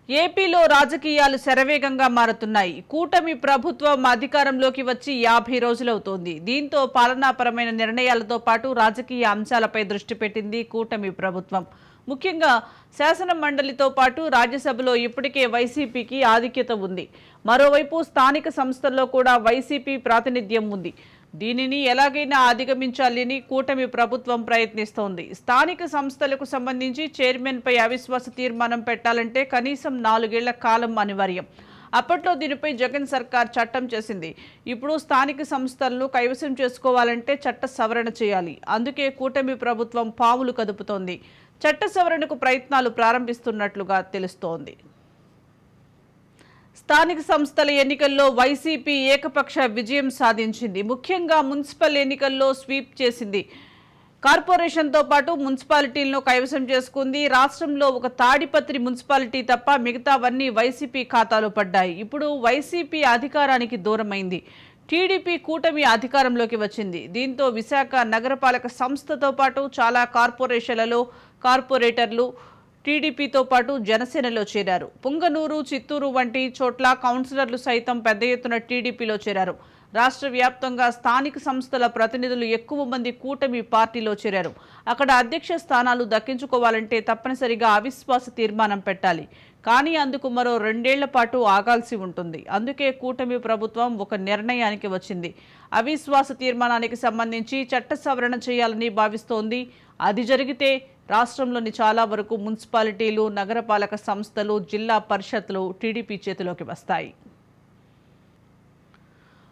ఏపీలో రాజకీయాలు శరవేగంగా మారుతున్నాయి. కూటమి ప్రభుత్వం అధికారంలోకి వచ్చి 50 రోజులవుతోంది. దీంతో పాలనాపరమైన నిర్ణయాలతో పాటు రాజకీయ అంశాలపై దృష్టి పెట్టింది కూటమి ప్రభుత్వం. ముఖ్యంగా శాసన మండలితో పాటు రాజ్యసభలో ఇప్పటికే వైసీపీకి ఆధిక్యత ఉంది. మరోవైపు స్థానిక సంస్థల్లో కూడా వైసీపీ ప్రాతినిధ్యం ఉంది. దీనిని ఎలాగైనా అధిగమించాలని కూటమి ప్రభుత్వం ప్రయత్నిస్తోంది. స్థానిక సంస్థలకు సంబంధించి చైర్మన్పై అవిశ్వాస తీర్మానం పెట్టాలంటే కనీసం 4 ఏళ్ల కాలం అనివార్యం. అప్పట్లో దీనిపై జగన్ సర్కార్ చట్టం చేసింది. ఇప్పుడు స్థానిక సంస్థలను కైవసం చేసుకోవాలంటే చట్ట సవరణ చేయాలి. అందుకే కూటమి ప్రభుత్వం పావులు కదుపుతోంది. చట్ట సవరణకు ప్రయత్నాలు ప్రారంభిస్తున్నట్లుగా తెలుస్తోంది. స్థానిక సంస్థల ఎన్నికల్లో వైసీపీ ఏకపక్ష విజయం సాధించింది. ముఖ్యంగా మున్సిపల్ ఎన్నికల్లో స్వీప్ చేసింది. కార్పొరేషన్తో పాటు మున్సిపాలిటీలను కైవసం చేసుకుంది. రాష్ట్రంలో ఒక తాడిపత్రి మున్సిపాలిటీ తప్ప మిగతావన్నీ వైసీపీ ఖాతాలో పడ్డాయి. ఇప్పుడు వైసీపీ అధికారానికి దూరమైంది. టీడీపీ కూటమి అధికారంలోకి వచ్చింది. దీంతో విశాఖ నగరపాలక సంస్థతో పాటు చాలా కార్పొరేషన్లలో కార్పొరేటర్లు టీడీపీతో పాటు జనసేనలో చేరారు. పుంగనూరు, చిత్తూరు వంటి చోట్ల కౌన్సిలర్లు సైతం పెద్ద ఎత్తున టీడీపీలో చేరారు. రాష్ట్ర వ్యాప్తంగా స్థానిక సంస్థల ప్రతినిధులు ఎక్కువ మంది కూటమి పార్టీలో చేరారు. అక్కడ అధ్యక్ష స్థానాలు దక్కించుకోవాలంటే తప్పనిసరిగా అవిశ్వాస తీర్మానం పెట్టాలి. కానీ అందుకు మరో 2 ఏళ్ల పాటు ఆగాల్సి ఉంటుంది. అందుకే కూటమి ప్రభుత్వం ఒక నిర్ణయానికి వచ్చింది. అవిశ్వాస తీర్మానానికి సంబంధించి చట్ట సవరణ చేయాలని భావిస్తోంది. అది జరిగితే రాష్ట్రంలోని చాలా వరకు మున్సిపాలిటీలు, నగరపాలక సంస్థలు, జిల్లా పరిషత్లు టీడీపీ చేతిలోకి వస్తాయి.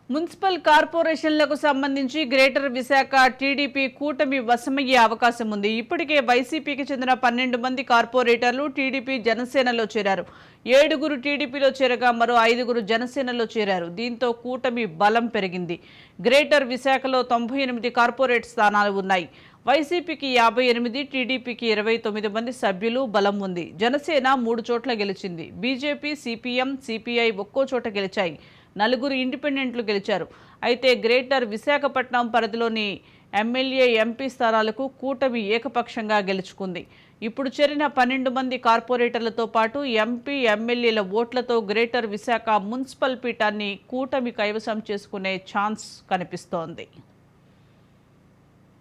మున్సిపల్ కార్పొరేషన్లకు సంబంధించి గ్రేటర్ విశాఖ టీడీపీ కూటమి వశమయ్యే అవకాశం ఉంది. ఇప్పటికే వైసీపీకి చెందిన 12 మంది కార్పొరేటర్లు టీడీపీ జనసేనలో చేరారు. 7 టీడీపీలో చేరగా మరో 5 జనసేనలో చేరారు. దీంతో కూటమి బలం పెరిగింది. గ్రేటర్ విశాఖలో 98 కార్పొరేట్ స్థానాలు ఉన్నాయి. వైసీపీకి 58, టీడీపీకి 29 మంది సభ్యులు బలం ఉంది. జనసేన 3 చోట్ల గెలిచింది. బీజేపీ, సిపిఎం, సిపిఐ ఒక్కో చోట గెలిచాయి. 4 ఇండిపెండెంట్లు గెలిచారు. అయితే గ్రేటర్ విశాఖపట్నం పరిధిలోని ఎమ్మెల్యే, ఎంపీ స్థానాలకు కూటమి ఏకపక్షంగా గెలుచుకుంది. ఇప్పుడు చేరిన 12 మంది కార్పొరేటర్లతో పాటు ఎంపీ, ఎమ్మెల్యేల ఓట్లతో గ్రేటర్ విశాఖ మున్సిపల్ పీఠాన్ని కూటమి కైవసం చేసుకునే ఛాన్స్ కనిపిస్తోంది.